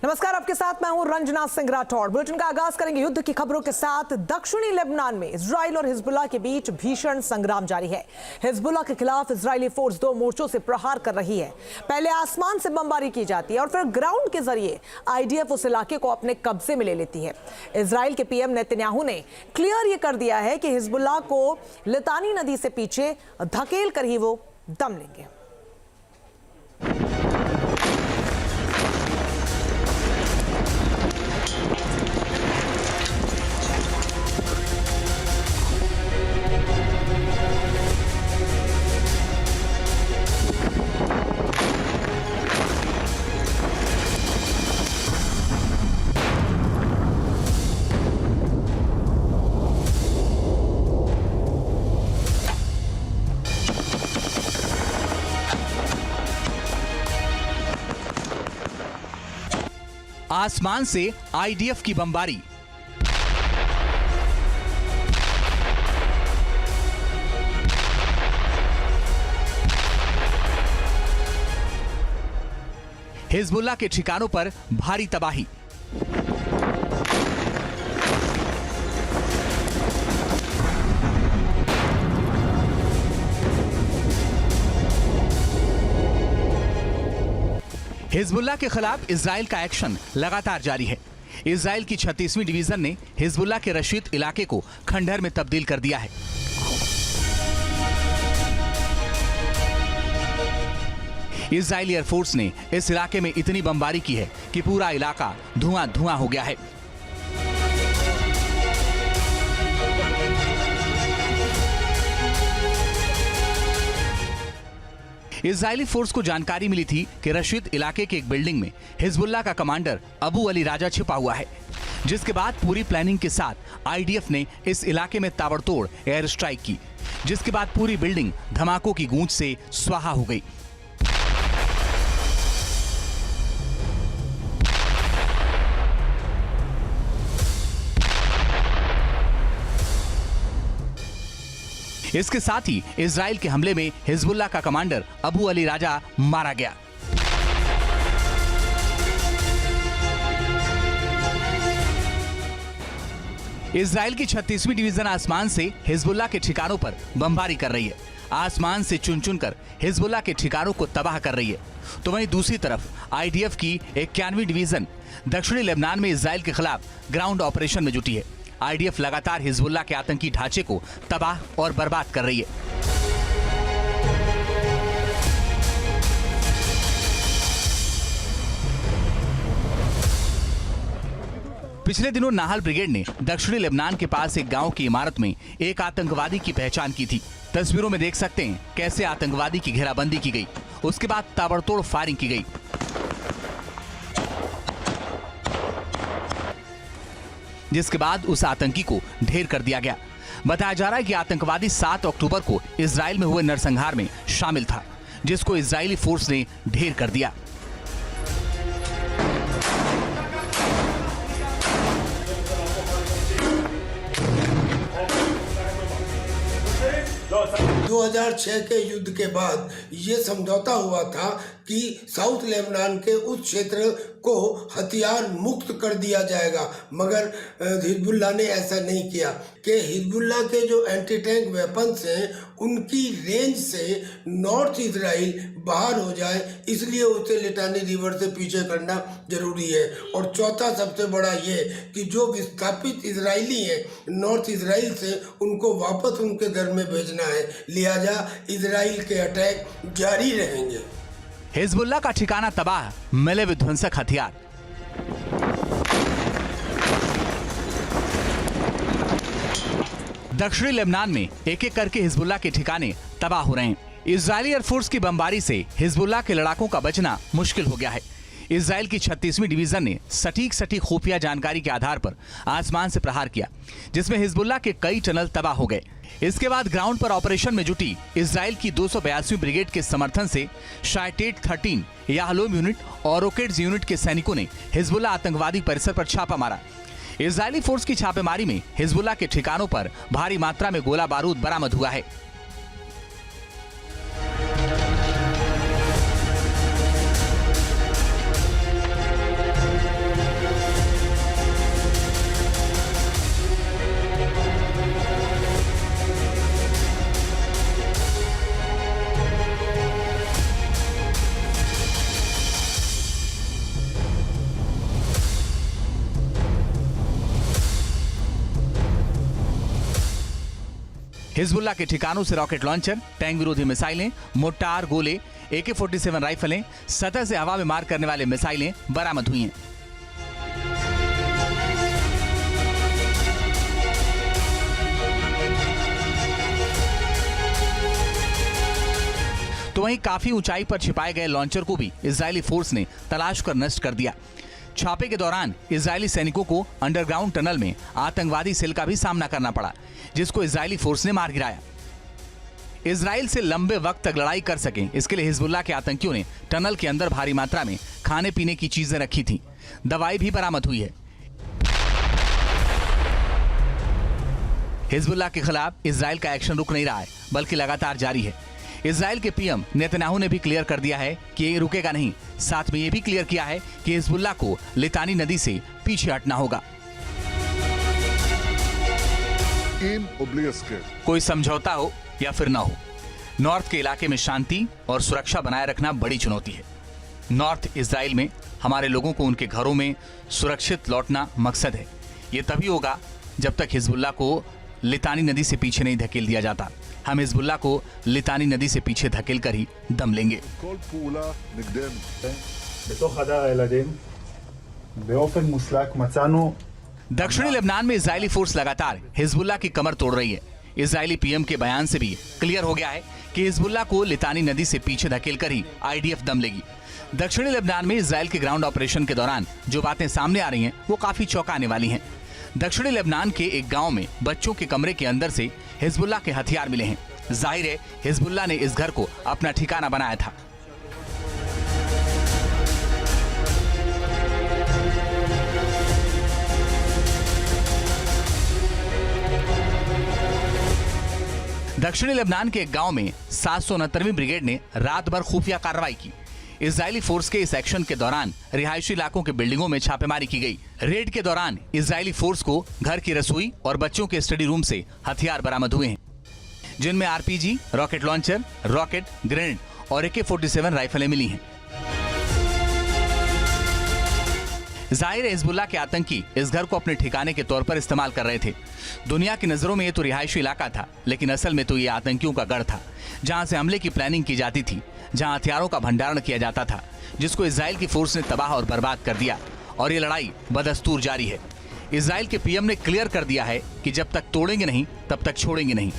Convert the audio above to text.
नमस्कार, आपके साथ मैं हूं रंजना सिंह राठौड़। बुलेटिन का आगाज करेंगे युद्ध की खबरों के साथ। दक्षिणी लेबनान में इजराइल और हिजबुल्लाह के बीच भीषण संग्राम जारी है। हिजबुल्लाह के खिलाफ इजरायली फोर्स दो मोर्चों से प्रहार कर रही है। पहले आसमान से बमबारी की जाती है और फिर ग्राउंड के जरिए आईडीएफ उस इलाके को अपने कब्जे में ले लेती है। इजराइल के पीएम नेतन्याहू ने क्लियर ये कर दिया है कि हिजबुल्लाह को लितानी नदी से पीछे धकेल कर ही वो दम लेंगे। आसमान से आईडीएफ की बमबारी। हिजबुल्लाह के ठिकानों पर भारी तबाही। हिजबुल्लाह के खिलाफ इजराइल का एक्शन लगातार जारी है। इजराइल की 36वीं डिवीजन ने हिजबुल्लाह के रशीद इलाके को खंडहर में तब्दील कर दिया है। इजरायली एयरफोर्स ने इस इलाके में इतनी बमबारी की है कि पूरा इलाका धुआं धुआं हो गया है। इजरायली फोर्स को जानकारी मिली थी कि रशीद इलाके के एक बिल्डिंग में हिजबुल्लाह का कमांडर अबू अली राजा छिपा हुआ है, जिसके बाद पूरी प्लानिंग के साथ आईडीएफ ने इस इलाके में ताबड़तोड़ एयर स्ट्राइक की, जिसके बाद पूरी बिल्डिंग धमाकों की गूंज से स्वाहा हो गई। इसके साथ ही इजराइल के हमले में हिजबुल्लाह का कमांडर अबू अली राजा मारा गया। इजराइल की 36वीं डिवीजन आसमान से हिजबुल्लाह के ठिकानों पर बमबारी कर रही है। आसमान से चुन चुनकर हिजबुल्लाह के ठिकानों को तबाह कर रही है। तो वहीं दूसरी तरफ आईडीएफ की 91वीं डिवीजन दक्षिणी लेबनान में इजराइल के खिलाफ ग्राउंड ऑपरेशन में जुटी है। आईडीएफ लगातार हिजबुल्लाह के आतंकी ढांचे को तबाह और बर्बाद कर रही है। पिछले दिनों नाहल ब्रिगेड ने दक्षिणी लेबनान के पास एक गांव की इमारत में एक आतंकवादी की पहचान की थी। तस्वीरों में देख सकते हैं कैसे आतंकवादी की घेराबंदी की गई, उसके बाद ताबड़तोड़ फायरिंग की गई। जिसके बाद उस आतंकी को ढेर कर दिया गया। बताया जा रहा है कि आतंकवादी 7 अक्टूबर को इजराइल में हुए नरसंहार में शामिल था, जिसको इजरायली फोर्स ने ढेर कर दिया। – 2006 के युद्ध के बाद ये समझौता हुआ था कि साउथ लेबनान के उस क्षेत्र को हथियार मुक्त कर दिया जाएगा, मगर हिजबुल्लाह ने ऐसा नहीं किया कि हिजबुल्लाह के जो एंटी टैंक वेपन्स हैं उनकी रेंज से नॉर्थ इजराइल बाहर हो जाए, इसलिए उसे लिटानी रिवर से पीछे करना जरूरी है। और चौथा सबसे बड़ा ये कि जो विस्थापित इजरायली हैं नॉर्थ इजराइल से, उनको वापस उनके घर में भेजना है, लिहाजा इजराइल के अटैक जारी रहेंगे। हिजबुल्लाह का ठिकाना तबाह, मिले विध्वंसक हथियार। दक्षिणी लेबनान में एक एक करके हिजबुल्लाह के ठिकाने तबाह हो रहे हैं। इजरायली एयरफोर्स की बमबारी से हिजबुल्लाह के लड़ाकों का बचना मुश्किल हो गया है। इजराइल की 36वीं डिवीजन ने सटीक खुफिया जानकारी के आधार पर आसमान से प्रहार किया, जिसमें हिजबुल्लाह के कई टनल तबाह हो गए। इसके बाद ग्राउंड पर ऑपरेशन में जुटी इजराइल की 282वीं ब्रिगेड के समर्थन से शायटेट 13 याहलोम यूनिट और रॉकेट्स यूनिट के सैनिकों ने हिजबुल्लाह आतंकवादी परिसर पर छापा मारा। इजरायली फोर्स की छापेमारी में हिजबुल्लाह के ठिकानों पर भारी मात्रा में गोला बारूद बरामद हुआ है। हिजबुल्ला के ठिकानों से रॉकेट लॉन्चर, टैंक विरोधी मिसाइलें, मोर्टार, गोले, AK-47 राइफलें, सतह से हवा में मार करने वाले मिसाइलें बरामद हुई हैं। तो वहीं काफी ऊंचाई पर छिपाए गए लॉन्चर को भी इजरायली फोर्स ने तलाश कर नष्ट कर दिया। छापे के दौरान इजरायली सैनिकों को अंडरग्राउंड टनल में आतंकवादी सेल का भी सामना करना पड़ा, जिसको इजरायली फोर्स ने मार गिराया। इजराइल से लंबे वक्त तक लड़ाई कर सकें, इसके लिए हिजबुल्लाह के आतंकियों ने टनल के अंदर भारी मात्रा में खाने पीने की चीजें रखी थी। दवाई भी बरामद हुई है। हिजबुल्लाह के खिलाफ इजराइल का एक्शन रुक नहीं रहा है, बल्कि लगातार जारी है। इजराइल के पीएम नेतन्याहू ने भी क्लियर कर दिया है कि ये रुकेगा नहीं। साथ में ये भी क्लियर किया है कि हिजबुल्लाह को लितानी नदी से पीछे हटना होगा। कोई समझौता हो या फिर ना हो, नॉर्थ के इलाके में शांति और सुरक्षा बनाए रखना बड़ी चुनौती है। नॉर्थ इजराइल में हमारे लोगों को उनके घरों में सुरक्षित लौटना मकसद है। ये तभी होगा जब तक हिजबुल्लाह को लितानी नदी से पीछे नहीं धकेल दिया जाता। हम हिजबुल्लाह को लितानी नदी से पीछे धकेल कर ही दम लेंगे। दक्षिणी लेबनान में इजरायली फोर्स लगातार हिजबुल्लाह की कमर तोड़ रही है। इजरायली पीएम के बयान से भी क्लियर हो गया है कि हिजबुल्लाह को लितानी नदी से पीछे धकेल कर ही IDF दम लेगी। दक्षिणी लेबनान में इजराइल के ग्राउंड ऑपरेशन के दौरान जो बातें सामने आ रही हैं वो काफी चौंकाने वाली हैं। दक्षिणी लेबनान के एक गांव में बच्चों के कमरे के अंदर से हिजबुल्लाह के हथियार मिले हैं। जाहिर है हिजबुल्लाह ने इस घर को अपना ठिकाना बनाया था। दक्षिणी लेबनान के एक गांव में 769वीं ब्रिगेड ने रात भर खुफिया कार्रवाई की। इजरायली फोर्स के इस एक्शन के दौरान रिहायशी इलाकों के बिल्डिंगों में छापेमारी की गई। रेड के दौरान इजरायली फोर्स को घर की रसोई और बच्चों के स्टडी रूम से हथियार बरामद हुए हैं, जिनमें RPG, rocket launcher, rocket, grenade और AK-47 राइफलें मिली हैं। जाहिर है हिजबुल्लाह के आतंकी इस घर को अपने ठिकाने के तौर पर इस्तेमाल कर रहे थे। दुनिया की नजरों में ये तो रिहायशी इलाका था, लेकिन असल में तो ये आतंकियों का गढ़ था, जहां से हमले की प्लानिंग की जाती थी, जहां हथियारों का भंडारण किया जाता था, जिसको इजराइल की फोर्स ने तबाह और बर्बाद कर दिया। और ये लड़ाई बदस्तूर जारी है। इजराइल के पीएम ने क्लियर कर दिया है कि जब तक तोड़ेंगे नहीं तब तक छोड़ेंगे नहीं।